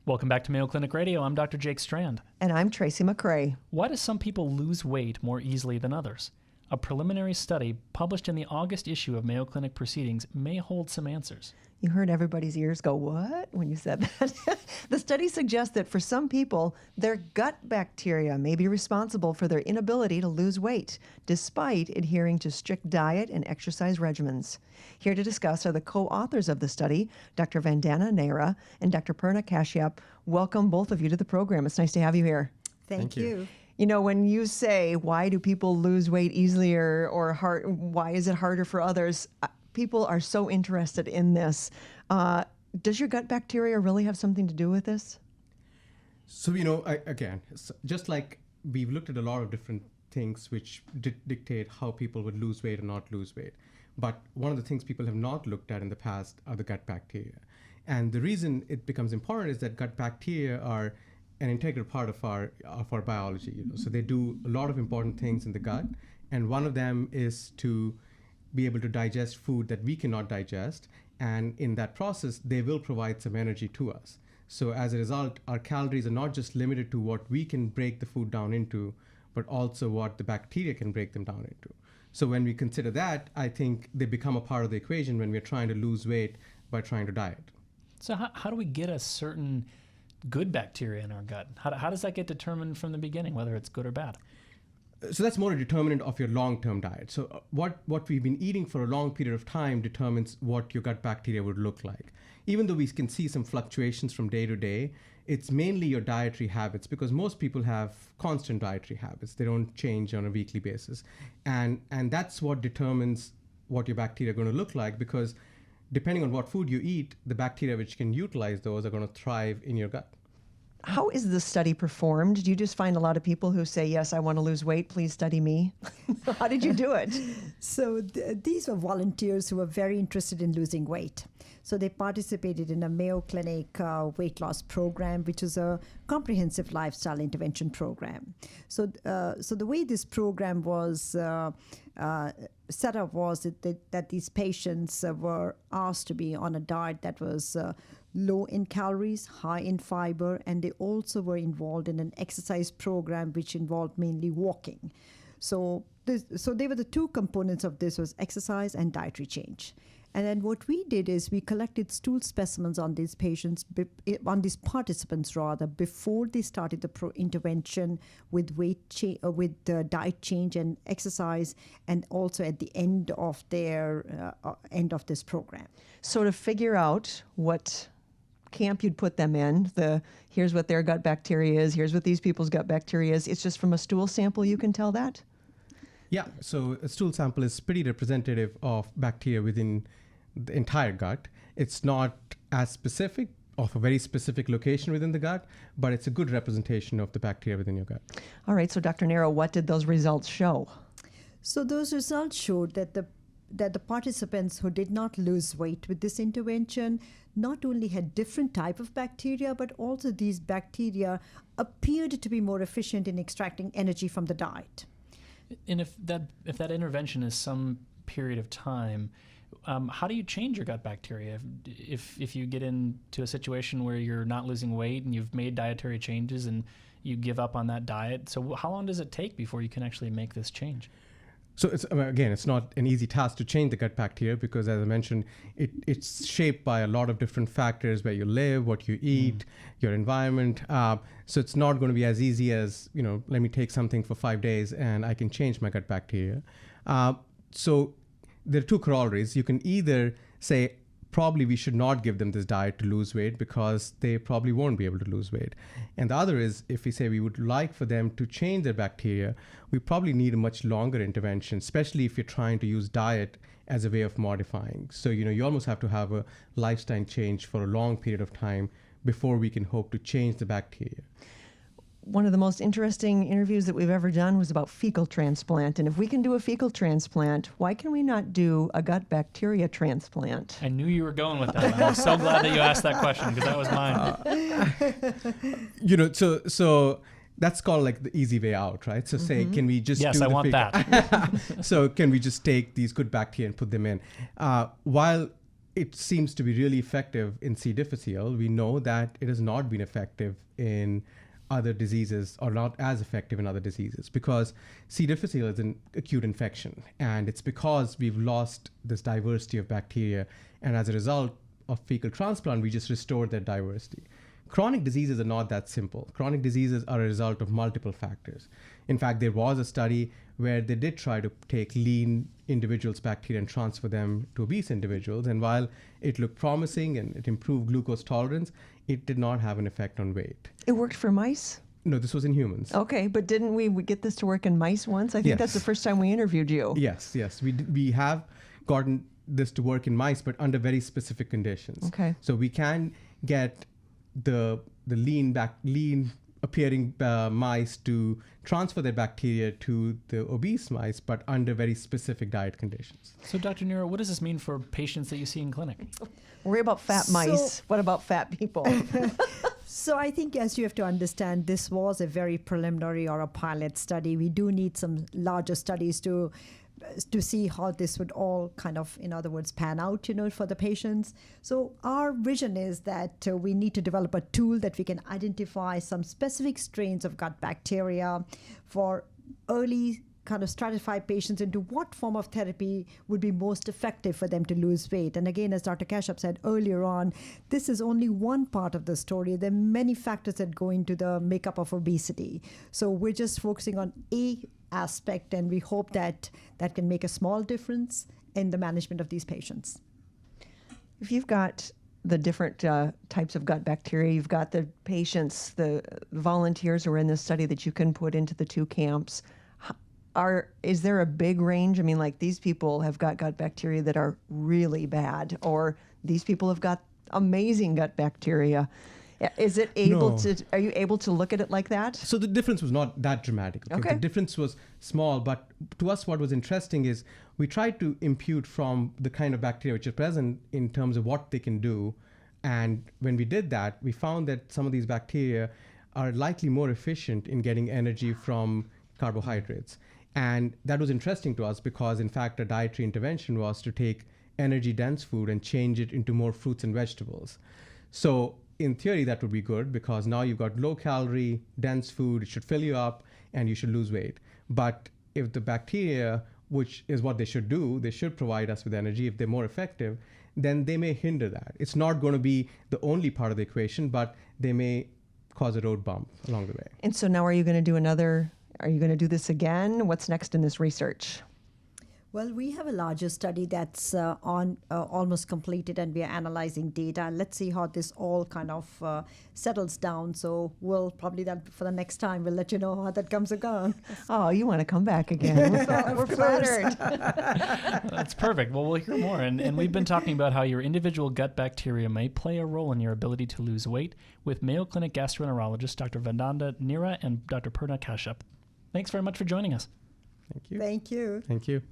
Welcome back to Mayo Clinic Radio. I'm Dr. Jake Strand. And I'm Tracy McCrae. Why do some people lose weight more easily than others? A preliminary study published in the August issue of Mayo Clinic Proceedings may hold some answers. You heard everybody's ears go, what? When you said that. The study suggests that for some people, their gut bacteria may be responsible for their inability to lose weight, despite adhering to strict diet and exercise regimens. Here to discuss are the co-authors of the study, Dr. Vandana Naira and Dr. Purna Kashyap. Welcome, both of you, to the program. It's nice to have you here. Thank you. You know, when you say, why do people lose weight easily or why is it harder for others? People are so interested in this. Does your gut bacteria really have something to do with this? So, just like we've looked at a lot of different things which dictate how people would lose weight or not lose weight. But one of the things people have not looked at in the past are the gut bacteria. And the reason it becomes important is that gut bacteria are an integral part of our biology. So they do a lot of important things in the gut. And one of them is to be able to digest food that we cannot digest. And in that process, they will provide some energy to us. So as a result, our calories are not just limited to what we can break the food down into, but also what the bacteria can break them down into. So when we consider that, I think they become a part of the equation when we're trying to lose weight by trying to diet. So how do we get a certain good bacteria in our gut? How does that get determined from the beginning, whether it's good or bad? So that's more a determinant of your long-term diet. So what we've been eating for a long period of time determines what your gut bacteria would look like. Even though we can see some fluctuations from day to day, it's mainly your dietary habits, because most people have constant dietary habits. They don't change on a weekly basis. And that's what determines what your bacteria are going to look like, because depending on what food you eat, the bacteria which can utilize those are going to thrive in your gut. How is this study performed? Do you just find a lot of people who say, yes, I want to lose weight, please study me? How did you do it? So these were volunteers who were very interested in losing weight. So they participated in a Mayo Clinic weight loss program, which is a comprehensive lifestyle intervention program. So the way this program was set up was that these patients were asked to be on a diet that was low in calories, high in fiber, and they also were involved in an exercise program which involved mainly walking. So they were the two components of this, was exercise and dietary change. And then what we did is we collected stool specimens on these patients, on these participants rather, before they started the intervention with diet change and exercise, and also at the end of this program. So to figure out what camp you'd put them in, here's what their gut bacteria is, here's what these people's gut bacteria is, it's just from a stool sample you can tell that? Yeah, so a stool sample is pretty representative of bacteria within the entire gut. It's not as specific, of a very specific location within the gut, but it's a good representation of the bacteria within your gut. All right, so Dr. Naira, what did those results show? So those results showed that the participants who did not lose weight with this intervention not only had different type of bacteria, but also these bacteria appeared to be more efficient in extracting energy from the diet. And if that intervention is some period of time, how do you change your gut bacteria? If you get into a situation where you're not losing weight and you've made dietary changes and you give up on that diet, so how long does it take before you can actually make this change? So it's not an easy task to change the gut bacteria, because as I mentioned, it's shaped by a lot of different factors: where you live, what you eat, your environment. So it's not going to be as easy as, let me take something for 5 days and I can change my gut bacteria. So there are two corollaries. You can either say, probably we should not give them this diet to lose weight because they probably won't be able to lose weight. And the other is, if we say we would like for them to change their bacteria, we probably need a much longer intervention, especially if you're trying to use diet as a way of modifying. So, you almost have to have a lifestyle change for a long period of time before we can hope to change the bacteria. One of the most interesting interviews that we've ever done was about fecal transplant. And if we can do a fecal transplant, why can we not do a gut bacteria transplant? I knew you were going with that. I was so glad that you asked that question, because that was mine. So that's called like the easy way out, right? So say, can we just yes, do I the want fecal? that. So can we just take these good bacteria and put them in? While it seems to be really effective in C. difficile. We know that it has not been effective in other diseases, or not as effective in other diseases, because C. difficile is an acute infection, and it's because we've lost this diversity of bacteria, and as a result of fecal transplant, we just restored that diversity. Chronic diseases are not that simple. Chronic diseases are a result of multiple factors. In fact, there was a study where they did try to take lean individuals' bacteria and transfer them to obese individuals. And while it looked promising and it improved glucose tolerance, it did not have an effect on weight. It worked for mice? No, this was in humans. Okay, but didn't we get this to work in mice once? I think that's the first time we interviewed you. Yes. We have gotten this to work in mice, but under very specific conditions. Okay. So we can get the lean appearing mice to transfer their bacteria to the obese mice, but under very specific diet conditions. So, Dr. Nira, what does this mean for patients that you see in clinic? Worry about fat mice. What about fat people? So I think, as you have to understand, this was a very preliminary or a pilot study. We do need some larger studies to see how this would all kind of, in other words, pan out, for the patients. So our vision is that we need to develop a tool that we can identify some specific strains of gut bacteria for early kind of stratify patients into what form of therapy would be most effective for them to lose weight. And again, as Dr. Kashyap said earlier on, this is only one part of the story. There are many factors that go into the makeup of obesity. So we're just focusing on a aspect, and we hope that that can make a small difference in the management of these patients. If you've got the different types of gut bacteria, you've got the patients, the volunteers who are in this study that you can put into the two camps, is there a big range? I mean, like, these people have got gut bacteria that are really bad, or these people have got amazing gut bacteria. Is it able to, are you able to look at it like that? So the difference was not that dramatic. Okay. The difference was small, but to us what was interesting is we tried to impute from the kind of bacteria which are present in terms of what they can do. And when we did that, we found that some of these bacteria are likely more efficient in getting energy from carbohydrates. And that was interesting to us because, in fact, a dietary intervention was to take energy-dense food and change it into more fruits and vegetables. So in theory, that would be good because now you've got low-calorie, dense food. It should fill you up and you should lose weight. But if the bacteria, which is what they should do, they should provide us with energy. If they're more effective, then they may hinder that. It's not going to be the only part of the equation, but they may cause a road bump along the way. And so now are you going to do this again? What's next in this research? Well, we have a larger study that's almost completed, and we are analyzing data. Let's see how this all kind of settles down. So we'll probably, that for the next time, we'll let you know how that comes along. Oh, you want to come back again. We're flattered. That's perfect. Well, we'll hear more. And we've been talking about how your individual gut bacteria may play a role in your ability to lose weight with Mayo Clinic gastroenterologist Dr. Vandana Nira and Dr. Purna Kashyap. Thanks very much for joining us. Thank you. Thank you. Thank you.